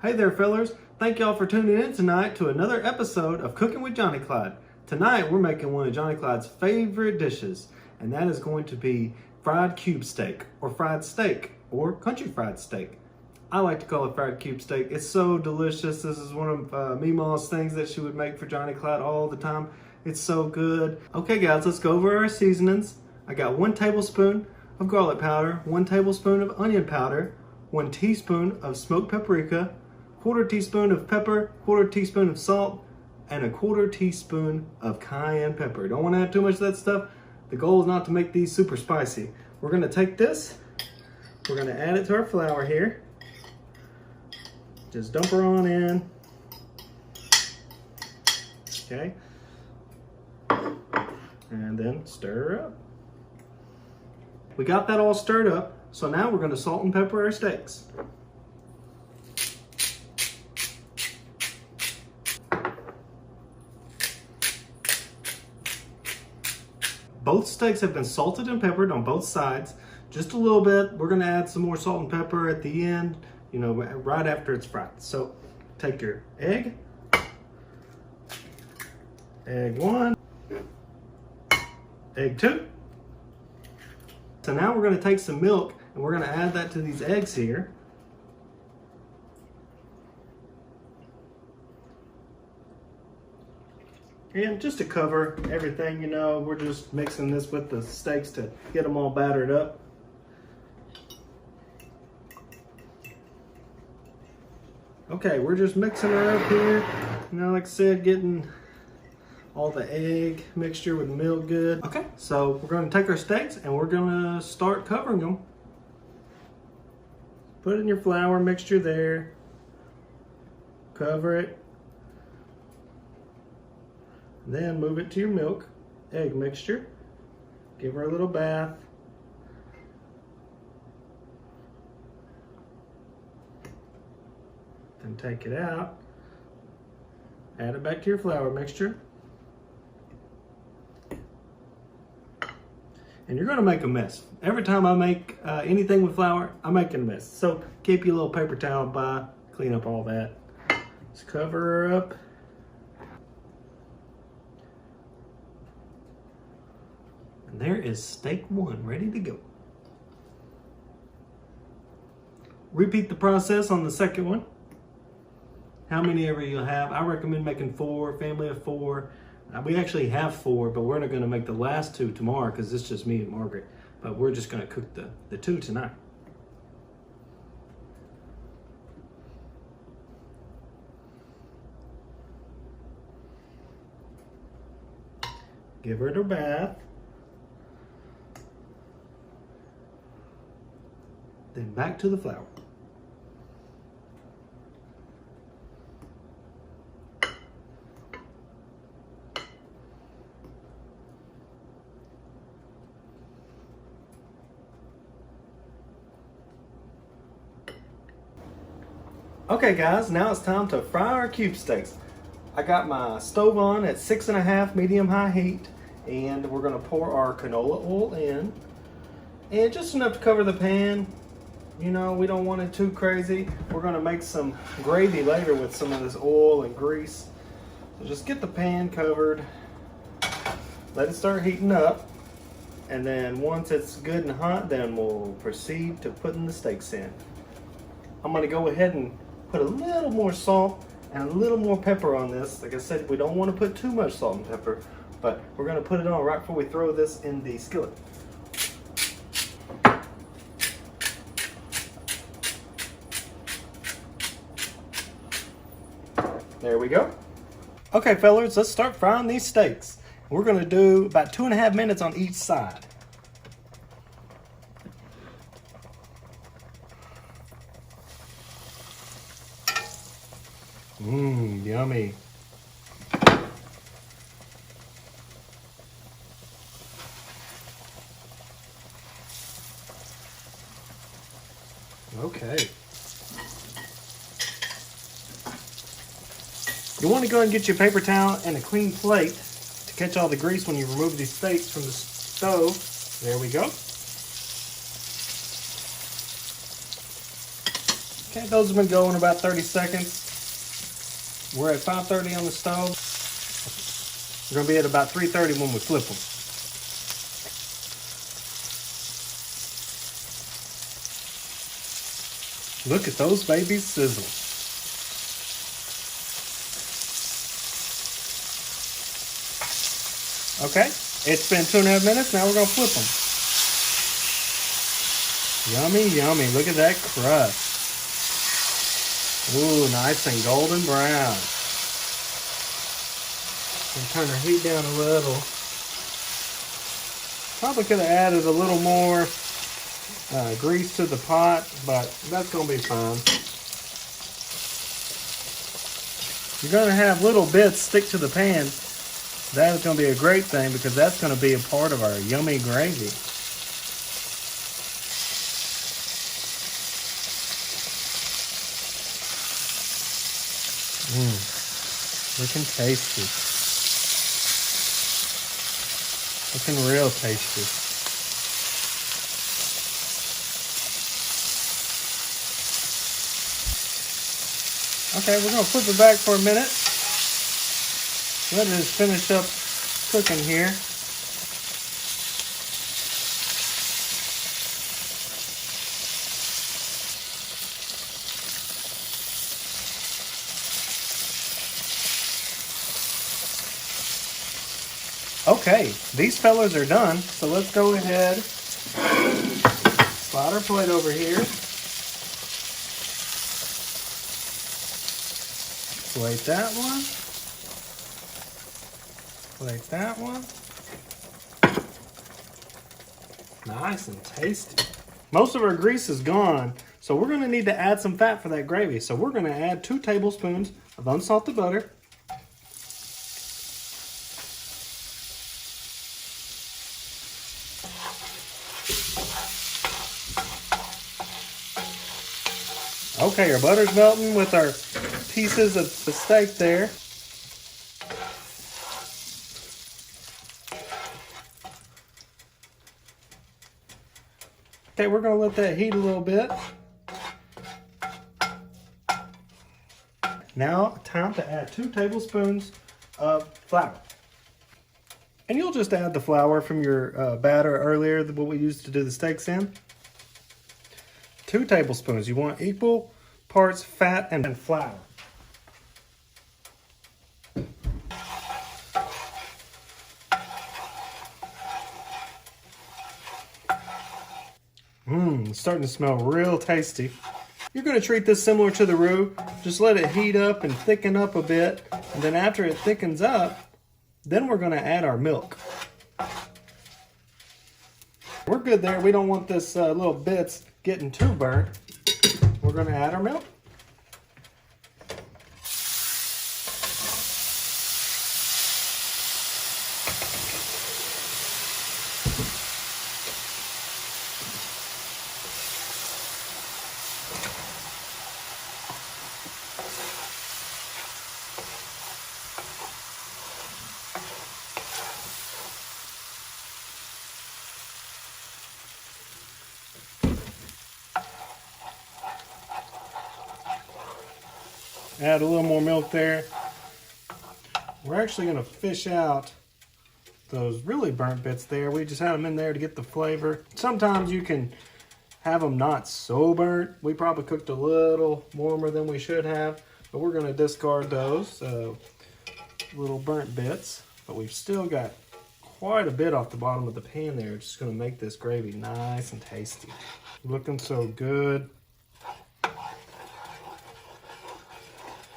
Hey there, fellers. Thank y'all for tuning in tonight to another episode of Cooking with Johnny Clyde. Tonight, we're making one of Johnny Clyde's favorite dishes, and that is going to be fried cube steak, or country fried steak. I like to call it fried cube steak. It's so delicious. This is one of Meemaw's things that she would make for Johnny Clyde all the time. It's so good. Okay, guys, let's go over our seasonings. I got 1 tablespoon of garlic powder, 1 tablespoon of onion powder, 1 teaspoon of smoked paprika, 1/4 teaspoon of pepper, 1/4 teaspoon of salt, and 1/4 teaspoon of cayenne pepper. Don't want to add too much of that stuff. The goal is not to make these super spicy. We're going to take this, we're going to add it to our flour here. Just dump her on in. Okay. And then stir her up. We got that all stirred up, so now we're going to salt and pepper our steaks. Both steaks have been salted and peppered on both sides, just a little bit. We're going to add some more salt and pepper at the end, you know, right after it's fried. So take your egg 1, egg 2. So now we're going to take some milk and we're going to add that to these eggs here. And just to cover everything, you know, we're just mixing this with the steaks to get them all battered up. Okay, we're just mixing her up here. You know, like I said, getting all the egg mixture with milk good. Okay, so we're going to take our steaks and we're going to start covering them. Put it in your flour mixture there. Cover it. Then move it to your milk, egg mixture. Give her a little bath. Then take it out. Add it back to your flour mixture. And you're going to make a mess. Every time I make anything with flour, I'm making a mess. So keep your little paper towel by, clean up all that. Just cover her up. And there is steak 1 ready to go. Repeat the process on the second one. How many ever you'll have. I recommend making 4, family of 4. We actually have 4, but we're not going to make the last 2 tomorrow because it's just me and Margaret. But we're just going to cook the 2 tonight. Give her her bath. Then back to the flour. Okay guys, now it's time to fry our cube steaks. I got my stove on at 6.5 medium-high heat, and we're gonna pour our canola oil in. And just enough to cover the pan. You know, we don't want it too crazy. We're gonna make some gravy later with some of this oil and grease. So just get the pan covered, let it start heating up, and then once it's good and hot, then we'll proceed to putting the steaks in. I'm gonna go ahead and put a little more salt and a little more pepper on this. Like I said, we don't want to put too much salt and pepper, but we're gonna put it on right before we throw this in the skillet. There we go. Okay, fellas, let's start frying these steaks. We're going to do about 2.5 minutes on each side. Yummy. Okay. You want to go ahead and get your paper towel and a clean plate to catch all the grease when you remove these steaks from the stove. There we go. Okay, those have been going about 30 seconds. We're at 5:30 on the stove. We're gonna be at about 3:30 when we flip them. Look at those babies sizzle. Okay, it's been 2.5 minutes. Now we're gonna flip them. Yummy, yummy. Look at that crust. Ooh, nice and golden brown. And turn our heat down a little. Probably could have added a little more grease to the pot, but that's gonna be fine. You're gonna have little bits stick to the pan. That is gonna be a great thing because that's gonna be a part of our yummy gravy. Looking tasty. Looking real tasty. Okay, we're gonna flip it back for a minute. Let it finish up cooking here. Okay, these fellas are done, so let's go ahead, slide our plate over here, plate that one, plate that one. Nice and tasty. Most of our grease is gone, so we're gonna need to add some fat for that gravy. So we're gonna add 2 tablespoons of unsalted butter. Okay, our butter's melting with our pieces of the steak there. Okay, we're gonna let that heat a little bit. Now, time to add 2 tablespoons of flour. And you'll just add the flour from your batter earlier, what we used to do the steaks in. 2 tablespoons. You want equal parts fat and flour. It's starting to smell real tasty. You're going to treat this similar to the roux. Just let it heat up and thicken up a bit. And then after it thickens up, then we're going to add our milk. We're good there. We don't want this little bits getting too burnt. We're going to add our milk. Add a little more milk there. We're actually going to fish out those really burnt bits there. We just had them in there to get the flavor. Sometimes you can have them not so burnt. We probably cooked a little warmer than we should have, but we're going to discard those little burnt bits. But we've still got quite a bit off the bottom of the pan there. It's just going to make this gravy nice and tasty. Looking so good.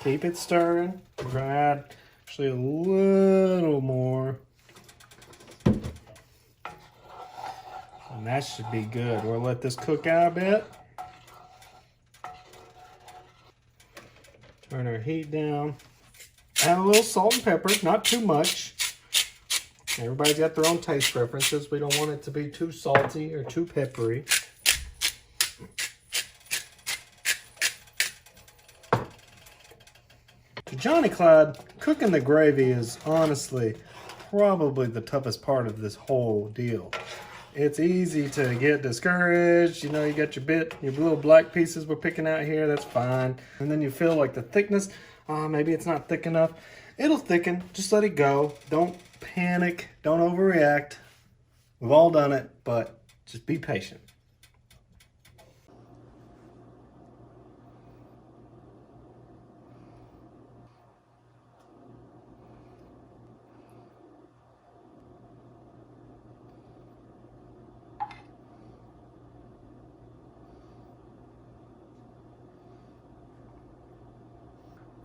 Keep it stirring. We're going to add actually a little more. And that should be good. We'll let this cook out a bit. Turn our heat down. Add a little salt and pepper, not too much. Everybody's got their own taste preferences. We don't want it to be too salty or too peppery. Johnny Clyde, cooking the gravy is honestly probably the toughest part of this whole deal. It's easy to get discouraged. You know, you got your little black pieces we're picking out here, that's fine. And then you feel like the thickness, maybe it's not thick enough. It'll thicken, just let it go. Don't panic, don't overreact. We've all done it, but just be patient.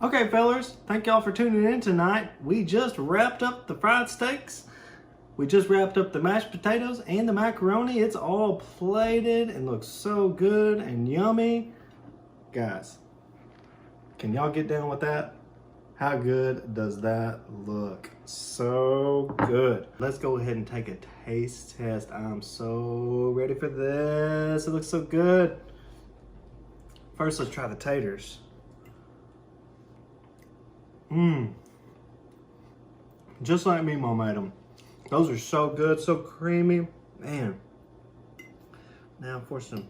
Okay, fellers, thank y'all for tuning in tonight. We just wrapped up the fried steaks. We just wrapped up the mashed potatoes and the macaroni. It's all plated and looks so good and yummy. Guys, can y'all get down with that? How good does that look? So good. Let's go ahead and take a taste test. I'm so ready for this. It looks so good. First, let's try the taters. Just like me, Mom made them. Those are so good, so creamy. Man. Now for some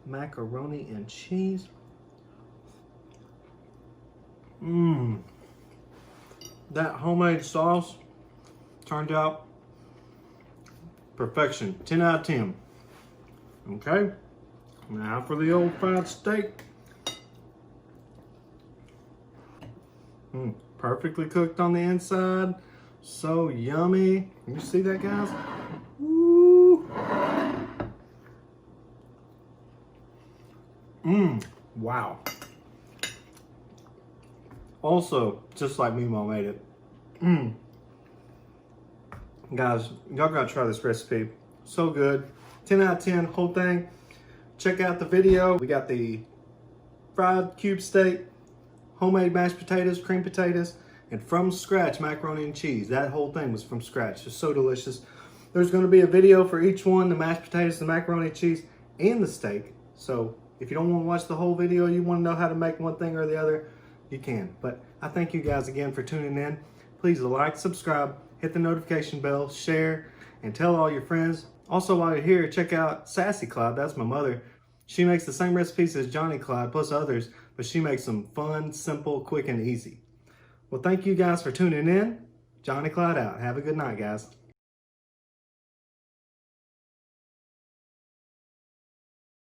macaroni and cheese. That homemade sauce turned out perfection. 10 out of 10. Okay. Now for the old fried steak. Perfectly cooked on the inside. So yummy. You see that, guys? Woo. Wow. Also, just like me, Mom made it. Guys, y'all gotta try this recipe. So good. 10 out of 10, whole thing. Check out the video. We got the fried cube steak, homemade mashed potatoes, cream potatoes, and from scratch macaroni and cheese. That whole thing was from scratch. It's so delicious. There's going to be a video for each one, the mashed potatoes, the macaroni and cheese, and the steak. So if you don't want to watch the whole video, you want to know how to make one thing or the other, you can. But I thank you guys again for tuning in. Please like, subscribe, hit the notification bell, share, and tell all your friends. Also, while you're here, check out Sassy Clyde. That's my mother. She makes the same recipes as Johnny Clyde, plus others, but she makes them fun, simple, quick, and easy. Well, thank you guys for tuning in. Johnny Clyde out. Have a good night, guys.